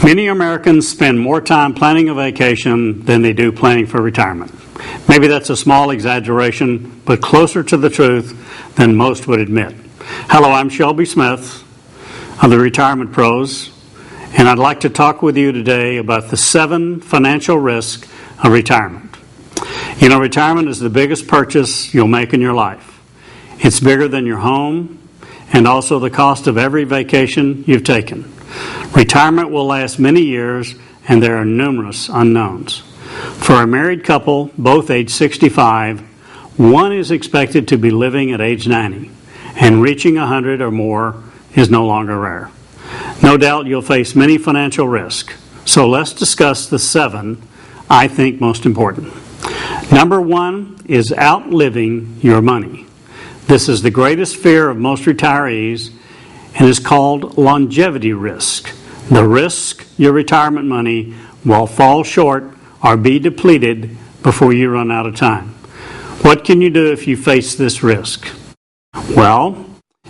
Many Americans spend more time planning a vacation than they do planning for retirement. Maybe that's a small exaggeration, but closer to the truth than most would admit. Hello, I'm Shelby Smith of the Retirement Pros, and I'd like to talk with you today about the 7 financial risks of retirement. You know, retirement is the biggest purchase you'll make in your life. It's bigger than your home and also the cost of every vacation you've taken. Retirement will last many years, and there are numerous unknowns. For a married couple, both age 65, one is expected to be living at age 90, and reaching 100 or more is no longer rare. No doubt you'll face many financial risks, so let's discuss the 7 I think most important. Number 1 is outliving your money. This is the greatest fear of most retirees and is called longevity risk. The risk your retirement money will fall short or be depleted before you run out of time. What can you do if you face this risk? Well,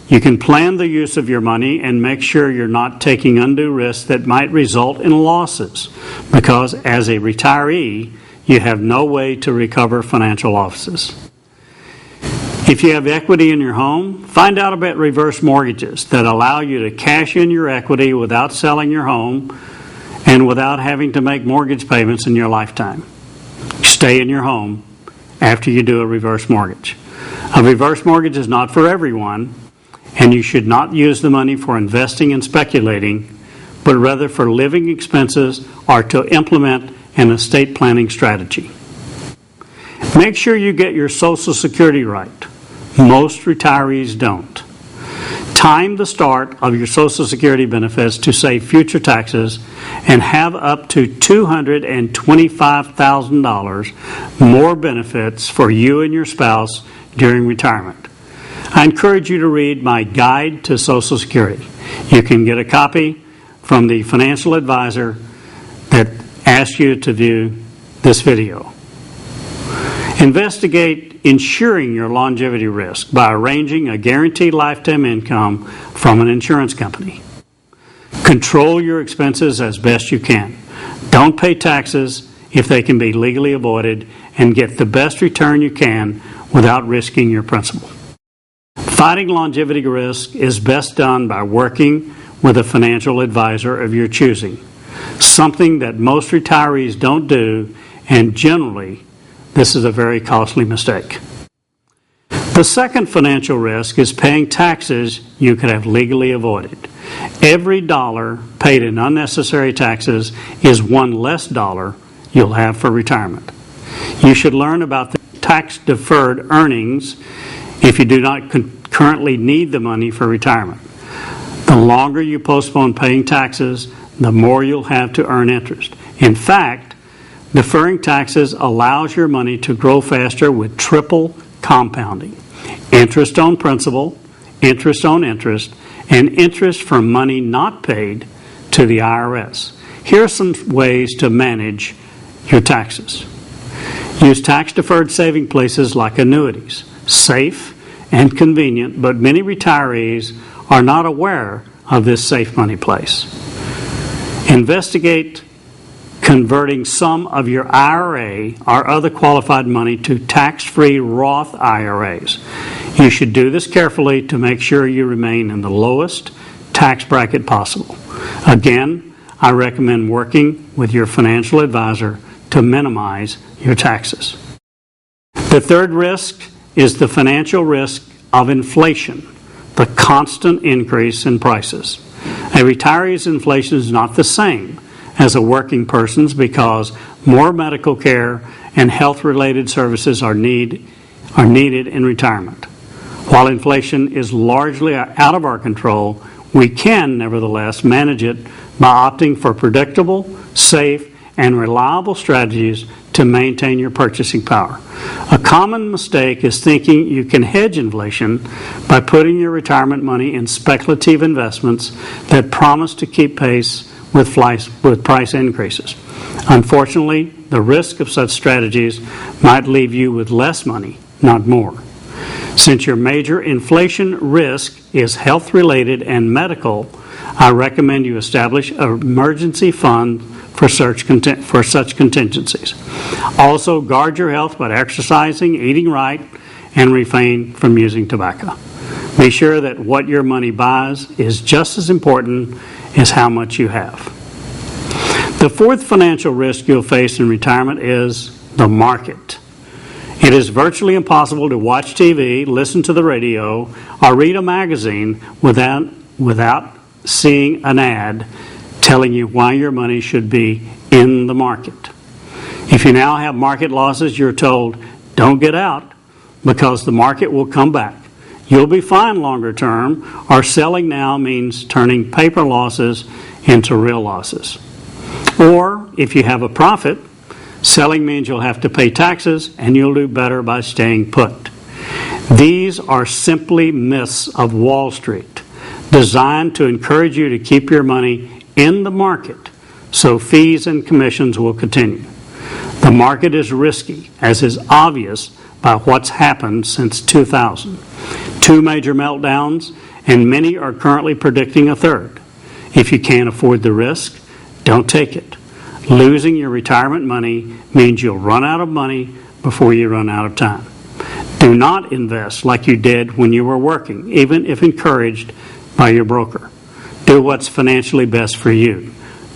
you can plan the use of your money and make sure you're not taking undue risks that might result in losses, because as a retiree, you have no way to recover financial losses. If you have equity in your home, find out about reverse mortgages that allow you to cash in your equity without selling your home and without having to make mortgage payments in your lifetime. Stay in your home after you do a reverse mortgage. A reverse mortgage is not for everyone, and you should not use the money for investing and speculating, but rather for living expenses or to implement an estate planning strategy. Make sure you get your Social Security right. Most retirees don't. Time the start of your Social Security benefits to save future taxes and have up to $225,000 more benefits for you and your spouse during retirement. I encourage you to read my Guide to Social Security. You can get a copy from the financial advisor that asked you to view this video. Investigate insuring your longevity risk by arranging a guaranteed lifetime income from an insurance company. Control your expenses as best you can. Don't pay taxes if they can be legally avoided, and get the best return you can without risking your principal. Fighting longevity risk is best done by working with a financial advisor of your choosing, something that most retirees don't do, and generally this is a very costly mistake. The second financial risk is paying taxes you could have legally avoided. Every dollar paid in unnecessary taxes is one less dollar you'll have for retirement. You should learn about the tax-deferred earnings if you do not currently need the money for retirement. The longer you postpone paying taxes, the more you'll have to earn interest. In fact, deferring taxes allows your money to grow faster with triple compounding: interest on principal, interest on interest, and interest from money not paid to the IRS. Here are some ways to manage your taxes. Use tax-deferred saving places like annuities. Safe and convenient, but many retirees are not aware of this safe money place. Investigate converting some of your IRA or other qualified money to tax-free Roth IRAs. You should do this carefully to make sure you remain in the lowest tax bracket possible. Again, I recommend working with your financial advisor to minimize your taxes. The third risk is the financial risk of inflation, the constant increase in prices. A retiree's inflation is not the same as a working person's because more medical care and health-related services are needed in retirement. While inflation is largely out of our control, we can nevertheless manage it by opting for predictable, safe, and reliable strategies to maintain your purchasing power. A common mistake is thinking you can hedge inflation by putting your retirement money in speculative investments that promise to keep pace with price increases. Unfortunately, the risk of such strategies might leave you with less money, not more. Since your major inflation risk is health-related and medical, I recommend you establish an emergency fund for such contingencies. Also, guard your health by exercising, eating right, and refrain from using tobacco. Be sure that what your money buys is just as important as how much you have. The fourth financial risk you'll face in retirement is the market. It is virtually impossible to watch TV, listen to the radio, or read a magazine without seeing an ad telling you why your money should be in the market. If you now have market losses, you're told, don't get out because the market will come back. You'll be fine longer term, or selling now means turning paper losses into real losses. Or if you have a profit, selling means you'll have to pay taxes and you'll do better by staying put. These are simply myths of Wall Street, designed to encourage you to keep your money in the market so fees and commissions will continue. The market is risky, as is obvious by what's happened since 2000. 2 major meltdowns, and many are currently predicting a third. If you can't afford the risk, don't take it. Losing your retirement money means you'll run out of money before you run out of time. Do not invest like you did when you were working, even if encouraged by your broker. Do what's financially best for you,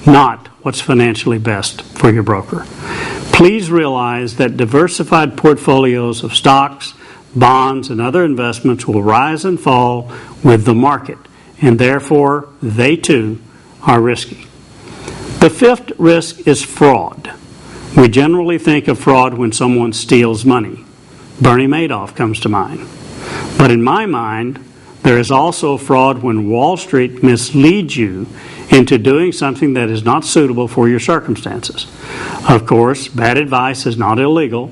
not what's financially best for your broker. Please realize that diversified portfolios of stocks, bonds, and other investments will rise and fall with the market, and therefore they too are risky. The fifth risk is fraud. We generally think of fraud when someone steals money. Bernie Madoff comes to mind. But in my mind, there is also fraud when Wall Street misleads you into doing something that is not suitable for your circumstances. Of course, bad advice is not illegal,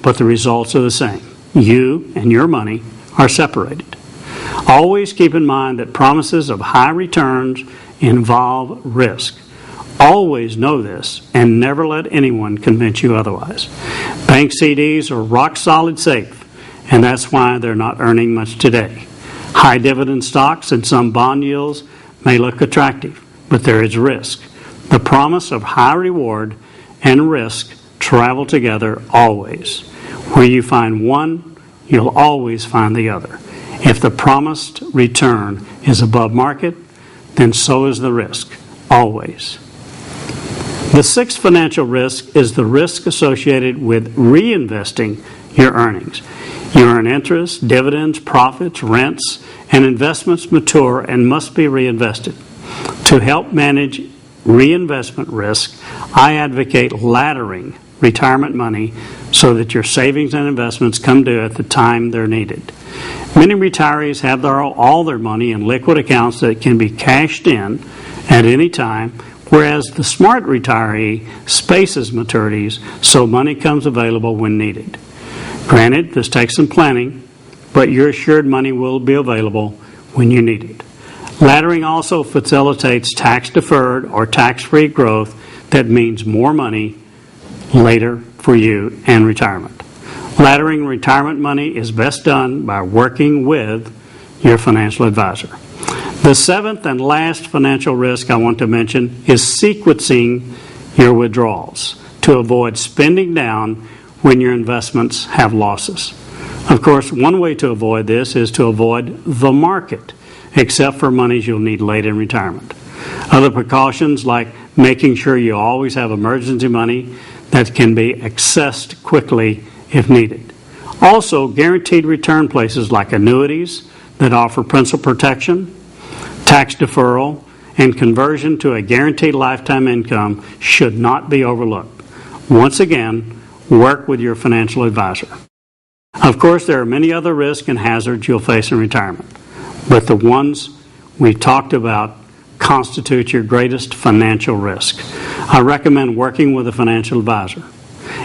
but the results are the same. You and your money are separated. Always keep in mind that promises of high returns involve risk. Always know this and never let anyone convince you otherwise. Bank CDs are rock solid safe, and that's why they're not earning much today. High dividend stocks and some bond yields may look attractive, but there is risk. The promise of high reward and risk travel together always. Where you find one, you'll always find the other. If the promised return is above market, then so is the risk, always. The sixth financial risk is the risk associated with reinvesting your earnings. You earn interest, dividends, profits, rents, and investments mature and must be reinvested. To help manage reinvestment risk, I advocate laddering retirement money so that your savings and investments come due at the time they're needed. Many retirees have all their money in liquid accounts that can be cashed in at any time, whereas the smart retiree spaces maturities so money comes available when needed. Granted, this takes some planning, but you're assured money will be available when you need it. Laddering also facilitates tax-deferred or tax-free growth that means more money later for you and retirement. Laddering retirement money is best done by working with your financial advisor. The seventh and last financial risk I want to mention is sequencing your withdrawals to avoid spending down when your investments have losses. Of course, one way to avoid this is to avoid the market, except for monies you'll need late in retirement. Other precautions like making sure you always have emergency money that can be accessed quickly if needed. Also, guaranteed return places like annuities that offer principal protection, tax deferral, and conversion to a guaranteed lifetime income should not be overlooked. Once again, work with your financial advisor. Of course, there are many other risks and hazards you'll face in retirement, but the ones we talked about constitute your greatest financial risk. I recommend working with a financial advisor.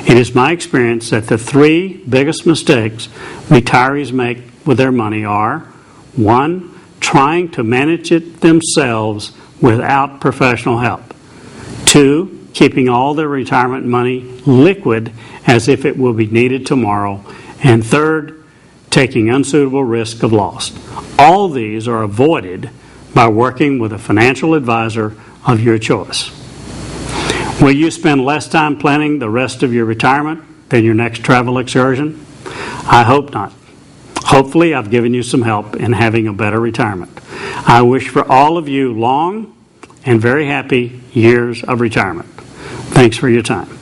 It is my experience that the 3 biggest mistakes retirees make with their money are: 1, trying to manage it themselves without professional help; 2, keeping all their retirement money liquid as if it will be needed tomorrow; and 3rd, taking unsuitable risk of loss. All these are avoided by working with a financial advisor of your choice. Will you spend less time planning the rest of your retirement than your next travel excursion? I hope not. Hopefully, I've given you some help in having a better retirement. I wish for all of you long and very happy years of retirement. Thanks for your time.